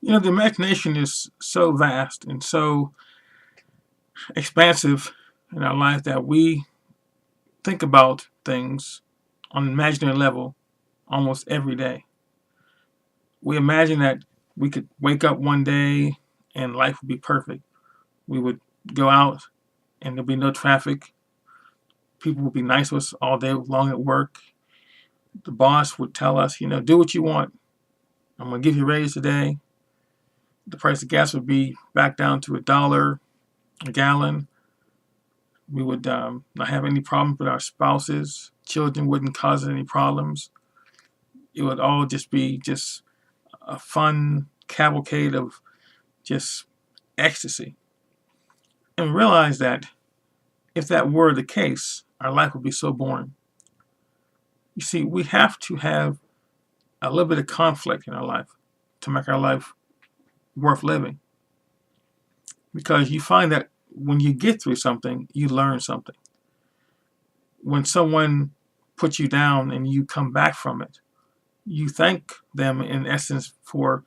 The imagination is so vast and so expansive in our life that we think about things on an imaginary level almost every day. We imagine that we could wake up one day and life would be perfect. We would go out and there'd be no traffic. People would be nice to us all day long at work. The boss would tell us, do what you want. I'm going to give you a raise today. The price of gas would be back down to $1 a gallon. We would not have any problems with our spouses. Children wouldn't cause any problems. It would all just be just a fun cavalcade of just ecstasy. And realize that if that were the case, our life would be so boring. You see, we have to have a little bit of conflict in our life to make our life worth living. Because you find that when you get through something, you learn something. When someone puts you down and you come back from it, you thank them in essence for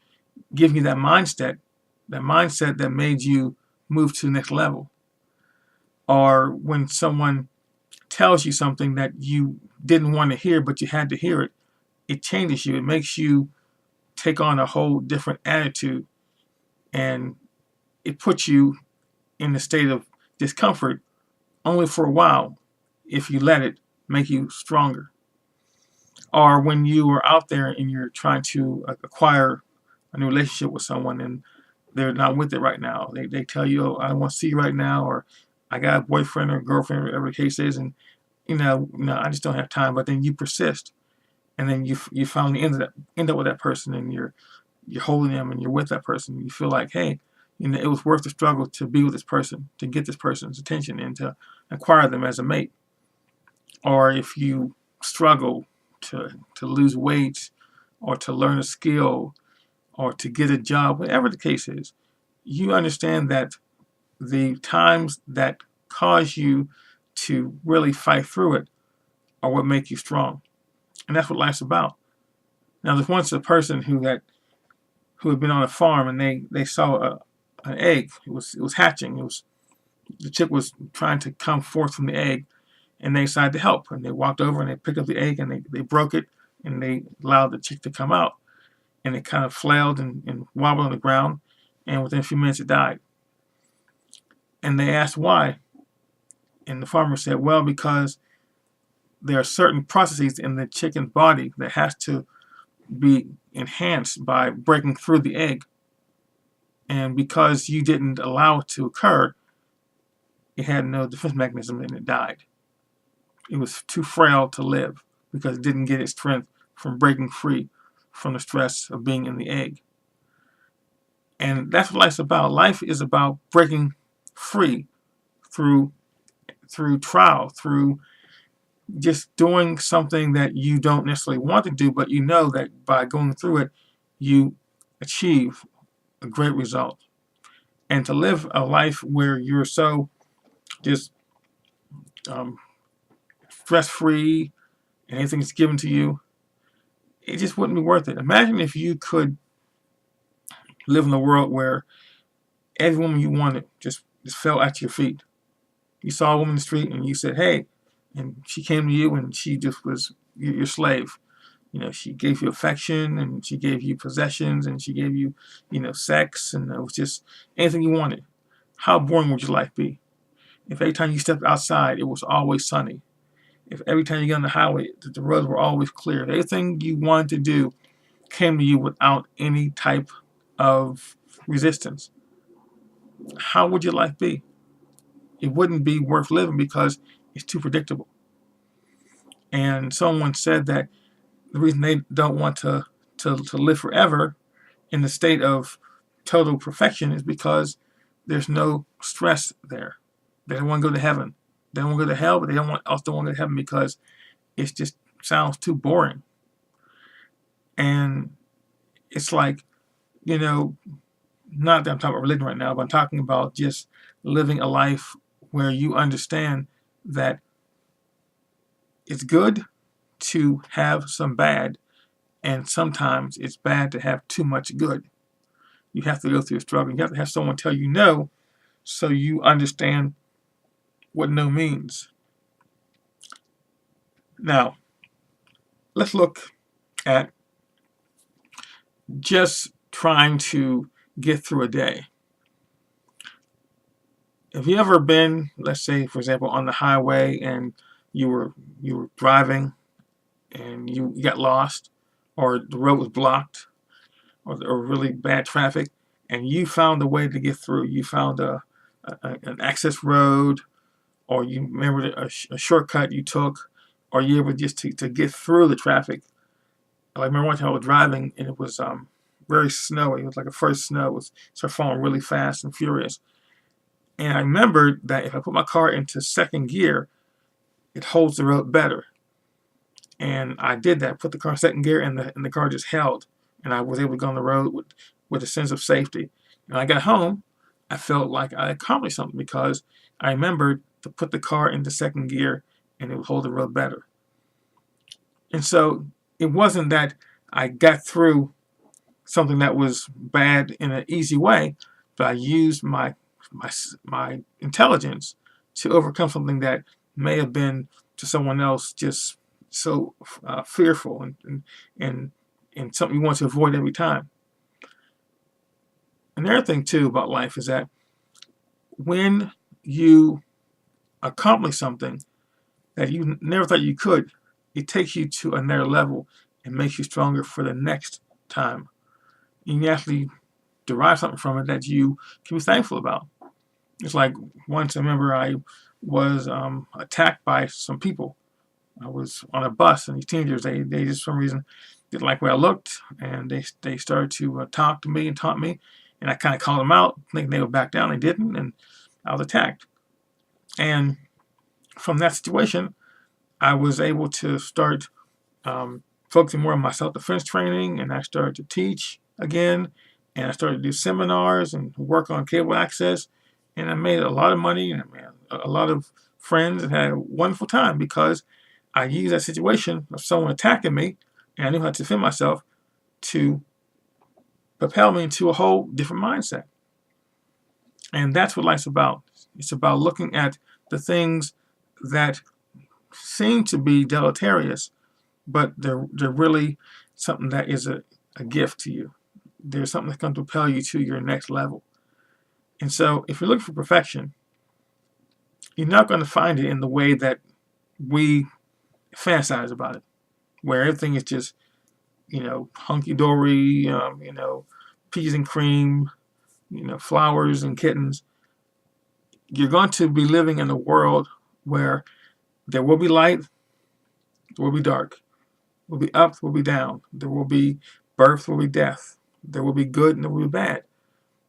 giving you that mindset that made you move to the next level. Or when someone tells you something that you didn't want to hear but you had to hear it, it changes you. It makes you take on a whole different attitude, and it puts you in a state of discomfort only for a while if you let it make you stronger. Or when you are out there and you're trying to acquire a new relationship with someone and they're not with it right now. They tell you, oh, I don't want to see you right now, or I got a boyfriend or girlfriend, whatever the case is, and I just don't have time. But then you persist, and then you finally end up with that person, and you're holding them, and you're with that person. You feel like, hey, it was worth the struggle to be with this person, to get this person's attention, and to acquire them as a mate. Or if you struggle to lose weight, or to learn a skill, or to get a job, whatever the case is, you understand that the times that cause you to really fight through it are what make you strong. And that's what life's about. Now, there's once a person who had been on a farm, and they saw an egg. It was hatching. The chick was trying to come forth from the egg, and they decided to help. And they walked over and they picked up the egg and they broke it, and they allowed the chick to come out. And it kind of flailed and wobbled on the ground, and within a few minutes it died. And they asked why, and the farmer said, well, because there are certain processes in the chicken's body that has to be enhanced by breaking through the egg. And because you didn't allow it to occur, it had no defense mechanism and it died. It was too frail to live because it didn't get its strength from breaking free from the stress of being in the egg. And that's what life's about. Life is about breaking free through trial, through just doing something that you don't necessarily want to do, but you know that by going through it, you achieve a great result. And to live a life where you're so just stress-free and anything's given to you, it just wouldn't be worth it. Imagine if you could live in a world where every woman you wanted just fell at your feet. You saw a woman in the street and you said, hey, and she came to you and she just was your slave. She gave you affection and she gave you possessions and she gave you, sex, and it was just anything you wanted. How boring would your life be? If every time you stepped outside, it was always sunny. If every time you got on the highway, the roads were always clear. If everything you wanted to do came to you without any type of resistance, how would your life be? It wouldn't be worth living because it's too predictable. And someone said that the reason they don't want to live forever in the state of total perfection is because there's no stress there. They don't want to go to heaven. They don't want to go to hell, but they also don't want to go to heaven because it just sounds too boring. And it's like, not that I'm talking about religion right now, but I'm talking about just living a life where you understand that it's good to have some bad, and sometimes it's bad to have too much good. You have to go through a struggle. You have to have someone tell you no so you understand what no means. Now, let's look at just trying to get through a day. Have you ever been, let's say, for example, on the highway and you were driving and you got lost, or the road was blocked, or really bad traffic, and you found a way to get through? You found an access road, or you remembered a shortcut you took, or you were just to get through the traffic. I remember one time I was driving and it was very snowy. It was like a first snow. It was started falling really fast and furious. And I remembered that if I put my car into second gear, it holds the road better. And I did that, put the car in second gear, and the car just held. And I was able to go on the road with a sense of safety. And when I got home, I felt like I accomplished something because I remembered to put the car into second gear and it would hold the road better. And so it wasn't that I got through something that was bad in an easy way, but I used my intelligence to overcome something that may have been to someone else just so fearful and something you want to avoid every time. Another thing too about life is that when you accomplish something that you never thought you could, it takes you to another level and makes you stronger for the next time. You can actually derive something from it that you can be thankful about. It's like once I remember I was attacked by some people. I was on a bus, and these teenagers, they just for some reason didn't like the way I looked, and they started to talk to me and taunt me, and I kind of called them out, thinking they would back down. They didn't, and I was attacked. And from that situation, I was able to start focusing more on my self-defense training, and I started to teach again, and I started to do seminars and work on cable access, and I made a lot of money, and I made a lot of friends, and had a wonderful time because I used that situation of someone attacking me, and I knew how to defend myself to propel me into a whole different mindset. And that's what life's about. It's about looking at the things that seem to be deleterious, but they're really something that is a gift to you. There's something that's going to propel you to your next level. And so if you're looking for perfection, you're not going to find it in the way that we fantasize about it, where everything is just, hunky-dory, peas and cream, flowers and kittens. You're going to be living in a world where there will be light, there will be dark, there will be up, there will be down, there will be birth, there will be death, there will be good and there will be bad.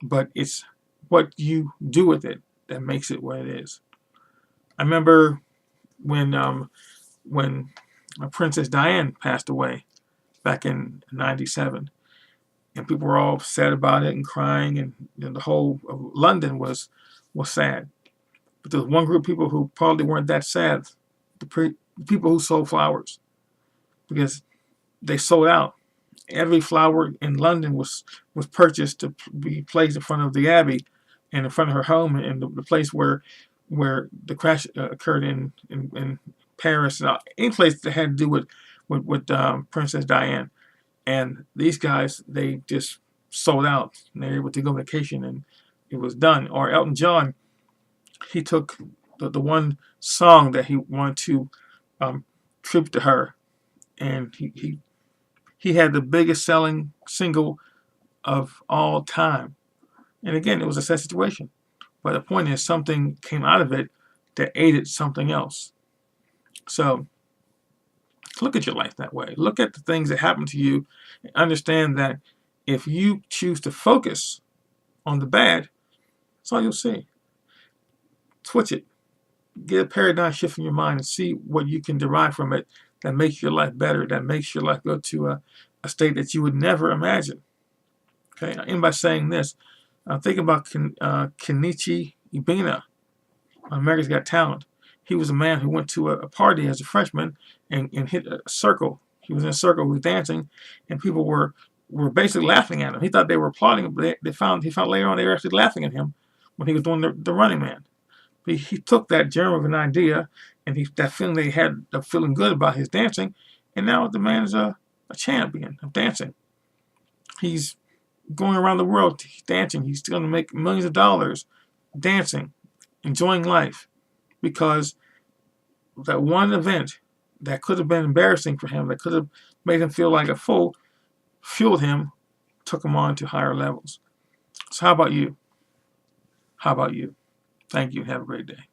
But it's what you do with it that makes it what it is. I remember when Princess Diana passed away back in '97, and people were all sad about it and crying, and the whole of London was sad. But there was one group of people who probably weren't that sad: the people who sold flowers, because they sold out. Every flower in London was purchased to be placed in front of the Abbey and in front of her home, and the place where the crash occurred in Paris, and any place that had to do with Princess Diana. And these guys, they just sold out, and they were able to go on vacation, and it was done. Or Elton John, he took the one song that he wanted to tribute to her, and he had the biggest selling single of all time. And again, it was a sad situation. But the point is, something came out of it that aided something else. So look at your life that way. Look at the things that happen to you and understand that if you choose to focus on the bad, that's all you'll see. Switch it. Get a paradigm shift in your mind and see what you can derive from it that makes your life better, that makes your life go to a state that you would never imagine. Okay, I end by saying this. Think about Kenichi Ibina on America's Got Talent. He was a man who went to a party as a freshman and hit a circle. He was in a circle, he was dancing, and people were were basically laughing at him. He thought they were applauding, but he found later on they were actually laughing at him when he was doing the Running Man. He took that germ of an idea and that feeling they had of feeling good about his dancing, and now the man is a champion of dancing. He's going around the world dancing. He's going to make millions of dollars dancing, enjoying life, because that one event that could have been embarrassing for him, that could have made him feel like a fool, fueled him, took him on to higher levels. So how about you? How about you? Thank you. Have a great day.